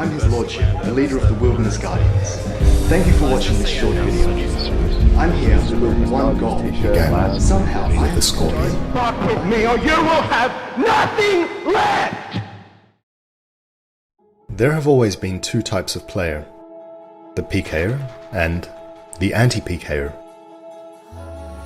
I'm his Lordship, the leader of the Wilderness Guardians. Thank you for watching this short video. I'm here with one goal. Again, somehow with the Scorpion. Fuck with me or you will have nothing left! There have always been two types of player. The PKer and the anti-PKer.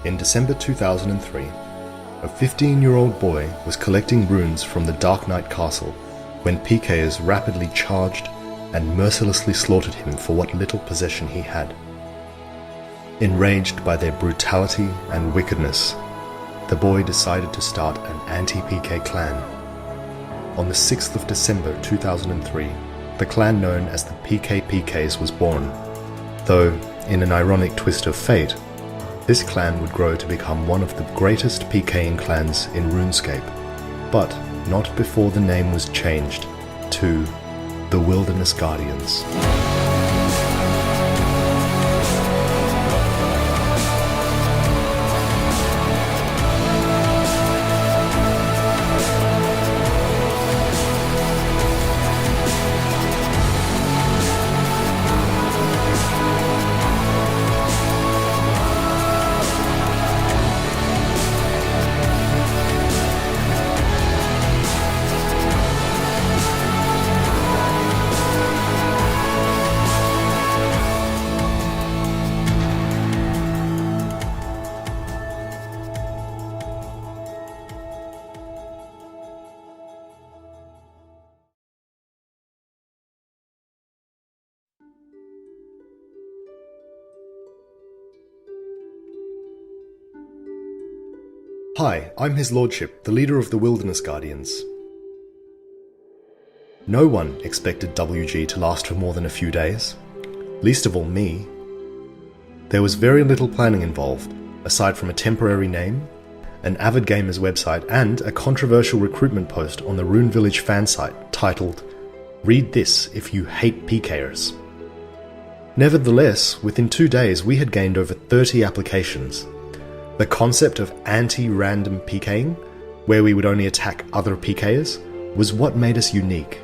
In December 2003, a 15-year-old boy was collecting runes from the Dark Knight Castle when PKers rapidly charged and mercilessly slaughtered him for what little possession he had. Enraged by their brutality and wickedness, the boy decided to start an anti-PK clan. On the 6th of December 2003, the clan known as the PKs was born, though in an ironic twist of fate, this clan would grow to become one of the greatest PKing clans in RuneScape, but not before the name was changed to the Wilderness Guardians. Hi, I'm his Lordship, the leader of the Wilderness Guardians. No one expected WG to last for more than a few days, least of all me. There was very little planning involved, aside from a temporary name, an avid gamer's website, and a controversial recruitment post on the Rune Village fan site titled, "Read this if you hate PKers." Nevertheless, within 2 days we had gained over 30 applications. The concept of anti-random PKing, where we would only attack other PKers, was what made us unique.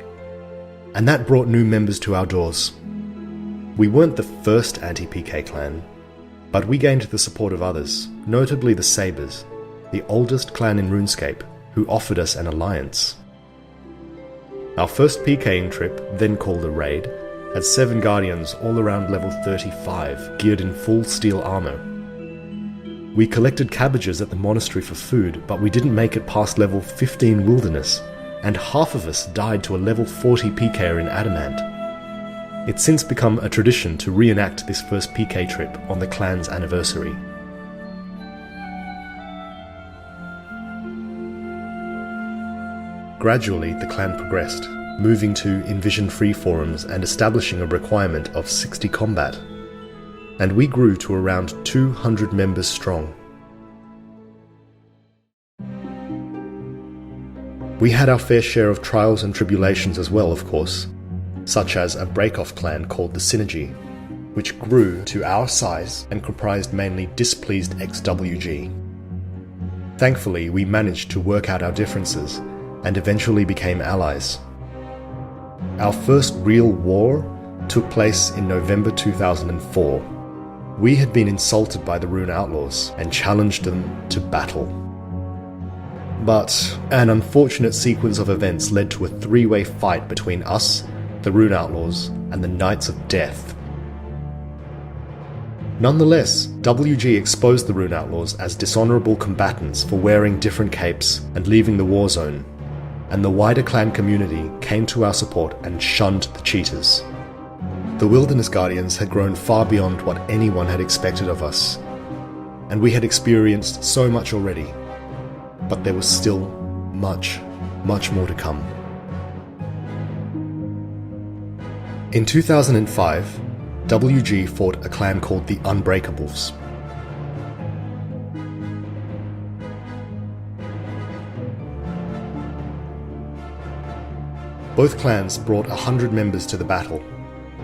And that brought new members to our doors. We weren't the first anti-PK clan, but we gained the support of others, notably the Sabres, the oldest clan in RuneScape, who offered us an alliance. Our first PKing trip, then called a raid, had 7 Guardians all around level 35, geared in full steel armor. We collected cabbages at the monastery for food, but we didn't make it past level 15 Wilderness, and half of us died to a level 40 PKer in Adamant. It's since become a tradition to reenact this first PK trip on the clan's anniversary. Gradually, the clan progressed, moving to Envision-free forums and establishing a requirement of 60 combat. And we grew to around 200 members strong. We had our fair share of trials and tribulations as well, of course, such as a break-off clan called the Synergy, which grew to our size and comprised mainly displeased ex-WG. Thankfully, we managed to work out our differences and eventually became allies. Our first real war took place in November 2004. We had been insulted by the Rune Outlaws and challenged them to battle. But an unfortunate sequence of events led to a 3-way fight between us, the Rune Outlaws, and the Knights of Death. Nonetheless, WG exposed the Rune Outlaws as dishonorable combatants for wearing different capes and leaving the war zone, and the wider clan community came to our support and shunned the cheaters. The Wilderness Guardians had grown far beyond what anyone had expected of us, and we had experienced so much already, but there was still much more to come. In 2005, WG fought a clan called the Unbreakables. Both clans brought 100 members to the battle,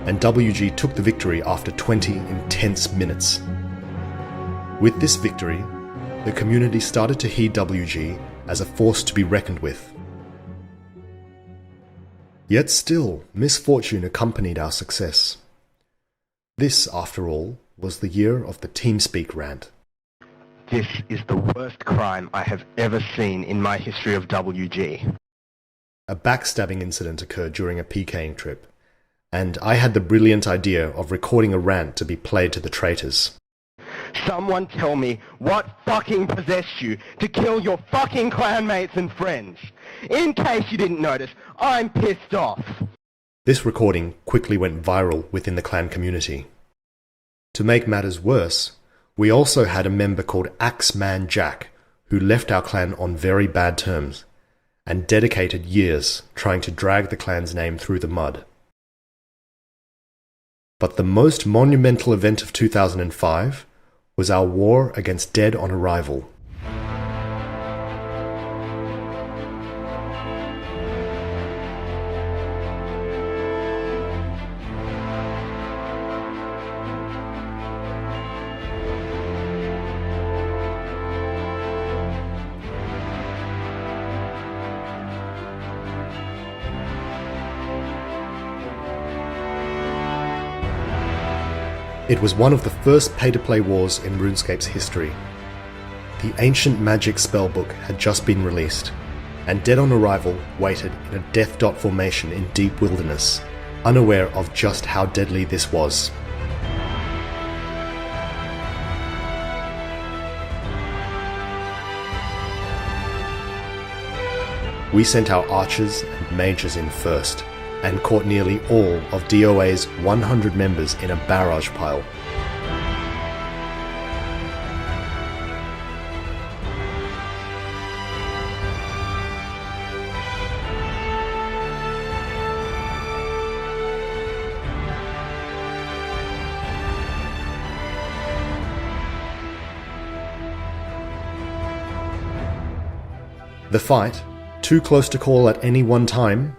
and WG took the victory after 20 intense minutes. With this victory, the community started to heed WG as a force to be reckoned with. Yet still, misfortune accompanied our success. This, after all, was the year of the TeamSpeak rant. This is the worst crime I have ever seen in my history of WG. A backstabbing incident occurred during a PKing trip, and I had the brilliant idea of recording a rant to be played to the traitors. Someone tell me what fucking possessed you to kill your fucking clanmates and friends. In case you didn't notice, I'm pissed off. This recording quickly went viral within the clan community. To make matters worse, we also had a member called Axeman Jack, who left our clan on very bad terms, and dedicated years trying to drag the clan's name through the mud. But the most monumental event of 2005 was our war against Dead on Arrival. It was one of the first pay-to-play wars in RuneScape's history. The ancient magic spellbook had just been released, and Dead on Arrival waited in a death dot formation in deep wilderness, unaware of just how deadly this was. We sent our archers and mages in first, and caught nearly all of DOA's 100 members in a barrage pile. The fight, too close to call at any one time,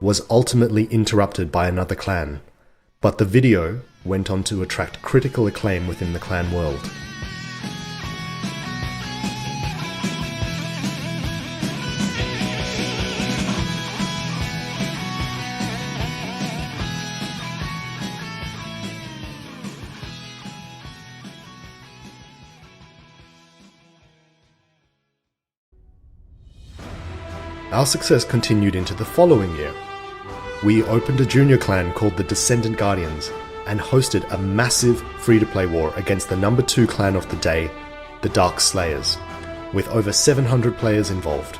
was ultimately interrupted by another clan, but the video went on to attract critical acclaim within the clan world. Our success continued into the following year. We opened a junior clan called the Descendant Guardians and hosted a massive free-to-play war against the number 2 clan of the day, the Dark Slayers, with over 700 players involved.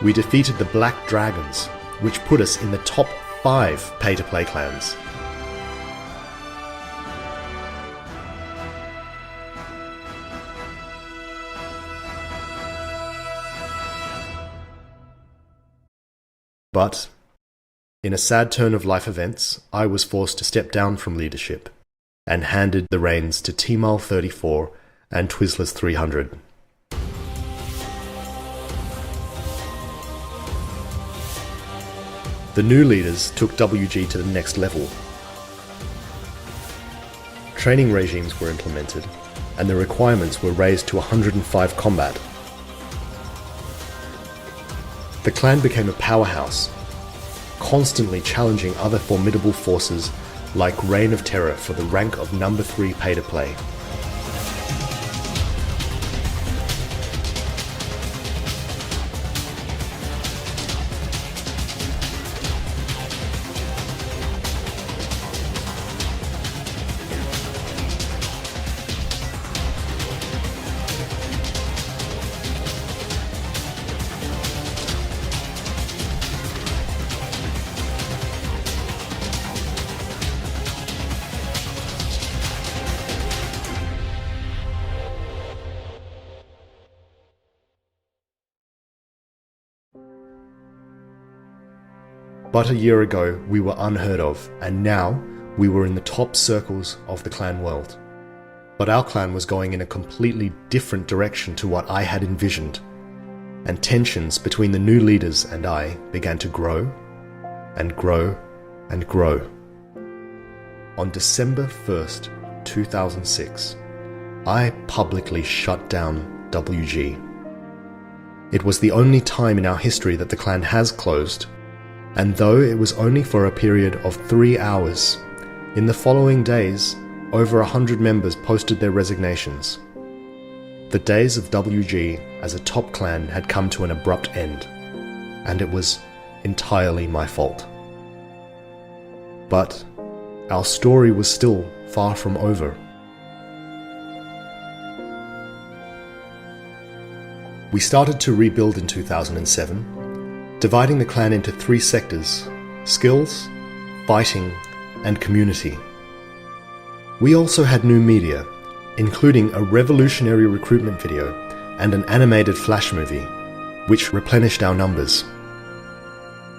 We defeated the Black Dragons, which put us in the top 5 pay-to-play clans. But, in a sad turn of life events, I was forced to step down from leadership, and handed the reins to Tmal34 and Twizzlers 300. The new leaders took WG to the next level. Training regimes were implemented, and the requirements were raised to 105 combat. The clan became a powerhouse, constantly challenging other formidable forces like Reign of Terror for the rank of number 3 pay-to-play. But a year ago, we were unheard of, and now we were in the top circles of the clan world. But our clan was going in a completely different direction to what I had envisioned, and tensions between the new leaders and I began to grow, and grow, and grow. On December 1st, 2006, I publicly shut down WG. It was the only time in our history that the clan has closed, and though it was only for a period of 3 hours, in the following days, over 100 members posted their resignations. The days of WG as a top clan had come to an abrupt end, and it was entirely my fault. But our story was still far from over. We started to rebuild in 2007, dividing the clan into 3 sectors: skills, fighting, and community. We also had new media, including a revolutionary recruitment video and an animated flash movie, which replenished our numbers.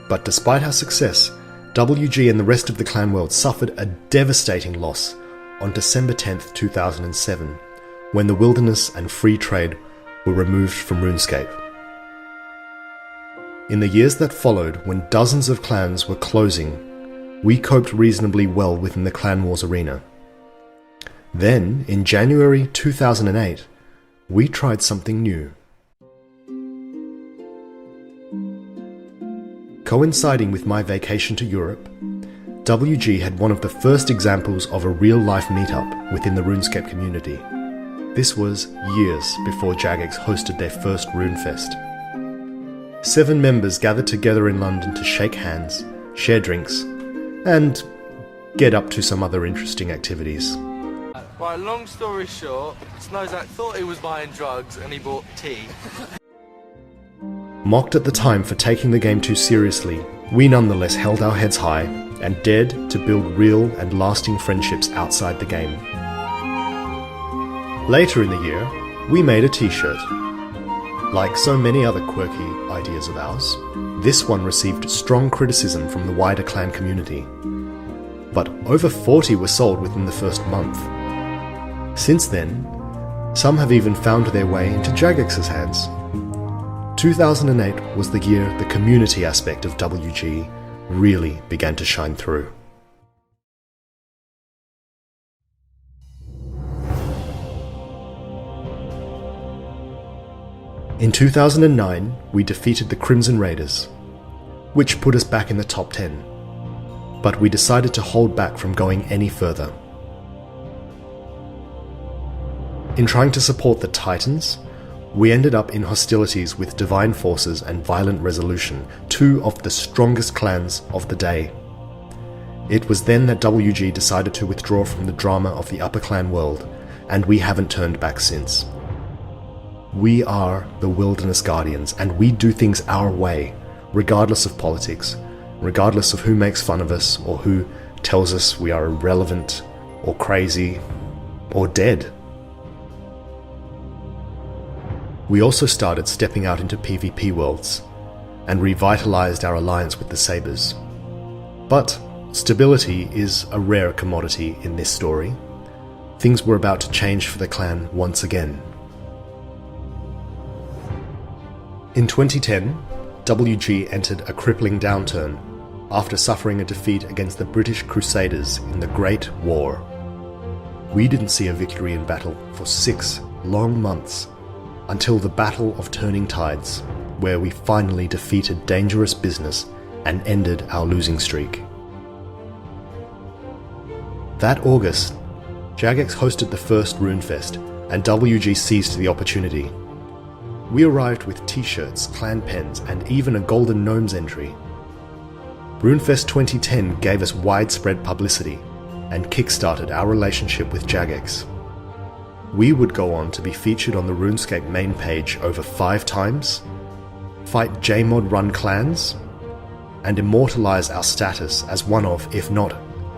But despite our success, WG and the rest of the clan world suffered a devastating loss on December 10th, 2007, when the wilderness and free trade were removed from RuneScape. In the years that followed, when dozens of clans were closing, we coped reasonably well within the Clan Wars arena. Then, in January 2008, we tried something new. Coinciding with my vacation to Europe, WG had one of the first examples of a real-life meetup within the RuneScape community. This was years before Jagex hosted their first RuneFest. 7 members gathered together in London to shake hands, share drinks, and get up to some other interesting activities. Right, long story short, Snowzack thought he was buying drugs and he bought tea. Mocked at the time for taking the game too seriously, we nonetheless held our heads high and dared to build real and lasting friendships outside the game. Later in the year, we made a t-shirt. Like so many other quirky ideas of ours, this one received strong criticism from the wider clan community. But over 40 were sold within the first month. Since then, some have even found their way into Jagex's hands. 2008 was the year the community aspect of WG really began to shine through. In 2009, we defeated the Crimson Raiders, which put us back in the top 10, but we decided to hold back from going any further. In trying to support the Titans, we ended up in hostilities with Divine Forces and Violent Resolution, 2 of the strongest clans of the day. It was then that WG decided to withdraw from the drama of the upper clan world, and we haven't turned back since. We are the Wilderness Guardians, and we do things our way, regardless of politics, regardless of who makes fun of us or who tells us we are irrelevant or crazy or dead. We also started stepping out into PvP worlds and revitalized our alliance with the Sabres. But stability is a rare commodity in this story. Things were about to change for the clan once again. In 2010, WG entered a crippling downturn after suffering a defeat against the British Crusaders in the Great War. We didn't see a victory in battle for 6 long months, until the Battle of Turning Tides, where we finally defeated dangerous business and ended our losing streak. That August, Jagex hosted the first RuneFest, and WG seized the opportunity. We arrived with t-shirts, clan pens, and even a Golden Gnomes entry. RuneFest 2010 gave us widespread publicity and kickstarted our relationship with Jagex. We would go on to be featured on the RuneScape main page over 5 times, fight JMod run clans, and immortalize our status as one of, if not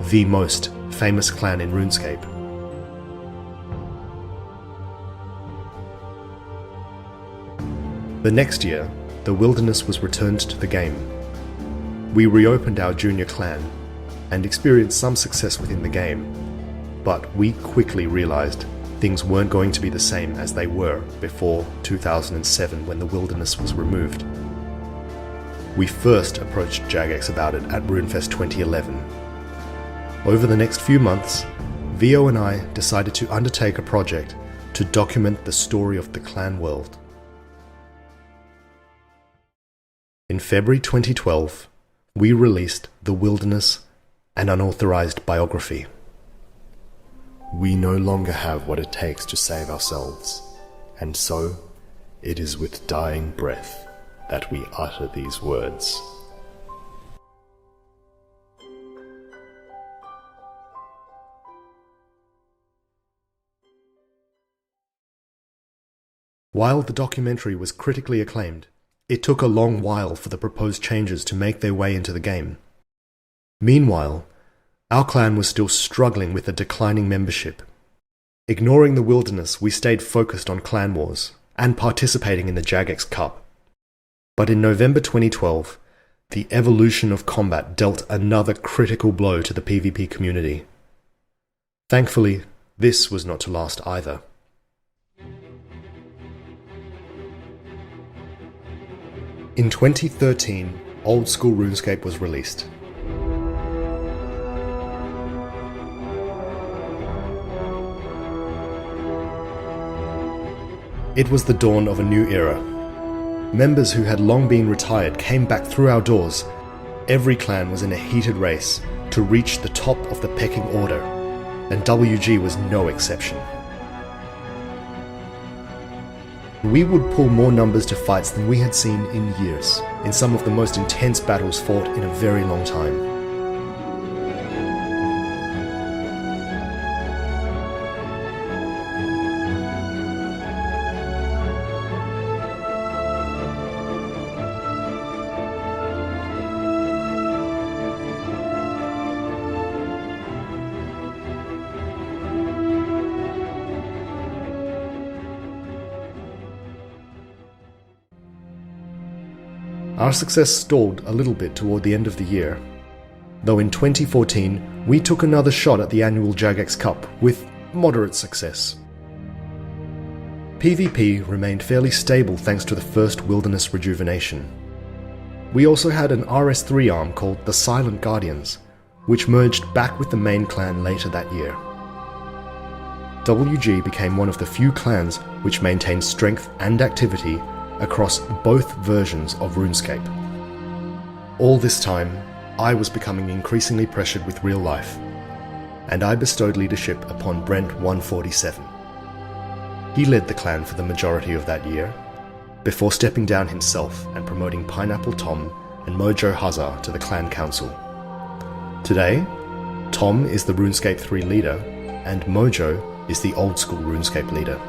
the most famous clan in RuneScape. The next year, the Wilderness was returned to the game. We reopened our junior clan and experienced some success within the game, but we quickly realized things weren't going to be the same as they were before 2007 when the Wilderness was removed. We first approached Jagex about it at RuneFest 2011. Over the next few months, Vio and I decided to undertake a project to document the story of the clan world. in February 2012, we released The Wilderness, an unauthorized biography. We no longer have what it takes to save ourselves, and so it is with dying breath that we utter these words. While the documentary was critically acclaimed, it took a long while for the proposed changes to make their way into the game. Meanwhile, our clan was still struggling with a declining membership. Ignoring the Wilderness, we stayed focused on clan wars and participating in the Jagex Cup. But in November 2012, the evolution of combat dealt another critical blow to the PvP community. Thankfully, this was not to last either. In 2013, Old School RuneScape was released. It was the dawn of a new era. Members who had long been retired came back through our doors. Every clan was in a heated race to reach the top of the pecking order, and WG was no exception. We would pull more numbers to fights than we had seen in years, in some of the most intense battles fought in a very long time. Our success stalled a little bit toward the end of the year, though in 2014 we took another shot at the annual Jagex Cup with moderate success. PvP remained fairly stable thanks to the first Wilderness rejuvenation. We also had an RS3 arm called the Silent Guardians, which merged back with the main clan later that year. WG became one of the few clans which maintained strength and activity across both versions of RuneScape. All this time, I was becoming increasingly pressured with real life, and I bestowed leadership upon Brent 147. He led the clan for the majority of that year, before stepping down himself and promoting Pineapple Tom and Mojo Hazard to the clan council. Today, Tom is the RuneScape 3 leader, and Mojo is the Old School RuneScape leader.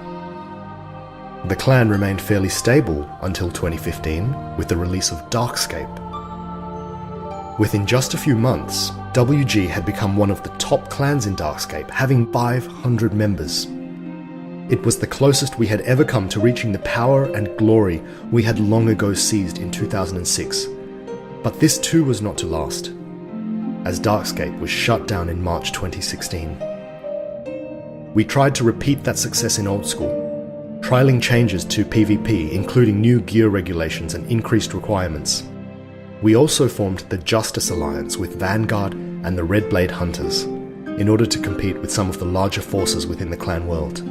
The clan remained fairly stable until 2015 with the release of Darkscape. Within just a few months, WG had become one of the top clans in Darkscape, having 500 members. It was the closest we had ever come to reaching the power and glory we had long ago seized in 2006. But this too was not to last, as Darkscape was shut down in March 2016. We tried to repeat that success in Old School, trialing changes to PvP, including new gear regulations and increased requirements. We also formed the Justice Alliance with Vanguard and the Red Blade Hunters, in order to compete with some of the larger forces within the clan world.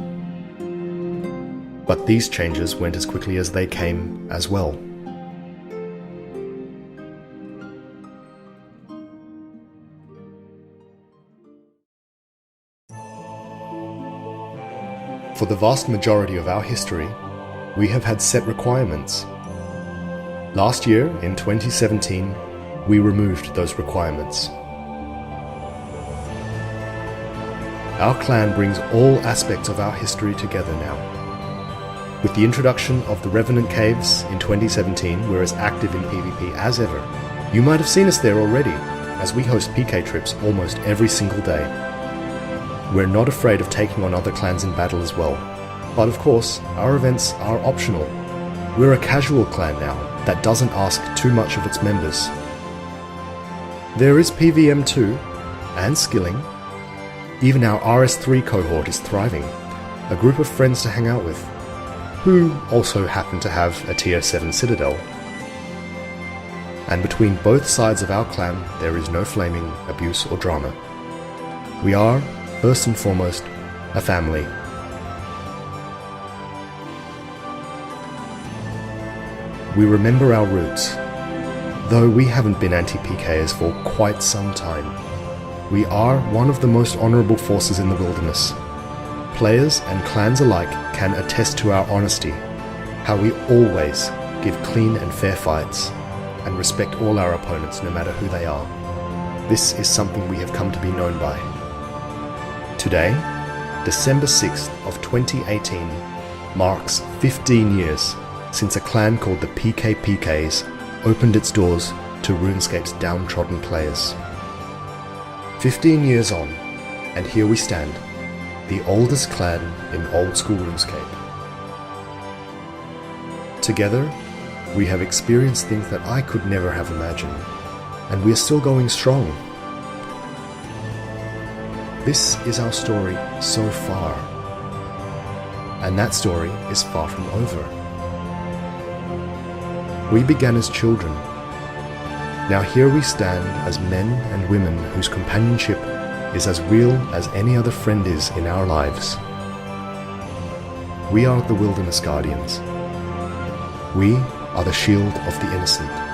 But these changes went as quickly as they came as well. For the vast majority of our history, we have had set requirements. Last year, in 2017, we removed those requirements. Our clan brings all aspects of our history together now. With the introduction of the Revenant Caves in 2017, we're as active in PvP as ever. You might have seen us there already, as we host PK trips almost every single day. We're not afraid of taking on other clans in battle as well. But of course, our events are optional. We're a casual clan now that doesn't ask too much of its members. There is PVM too, and skilling. Even our RS3 cohort is thriving, a group of friends to hang out with, who also happen to have a tier 7 citadel. And between both sides of our clan, there is no flaming, abuse or drama. We are, first and foremost, a family. We remember our roots, Though we haven't been anti-PKers for quite some time, we are one of the most honourable forces in the wilderness. Players and clans alike can attest to our honesty, how we always give clean and fair fights, and respect all our opponents no matter who they are. This is something we have come to be known by. Today, December 6th of 2018, marks 15 years since a clan called the PKPKs opened its doors to RuneScape's downtrodden players. 15 years on, and here we stand, the oldest clan in old school RuneScape. Together, we have experienced things that I could never have imagined, and we are still going strong. This is our story so far, and that story is far from over. We began as children. Now here we stand as men and women whose companionship is as real as any other friend is in our lives. We are the Wilderness Guardians. We are the shield of the innocent.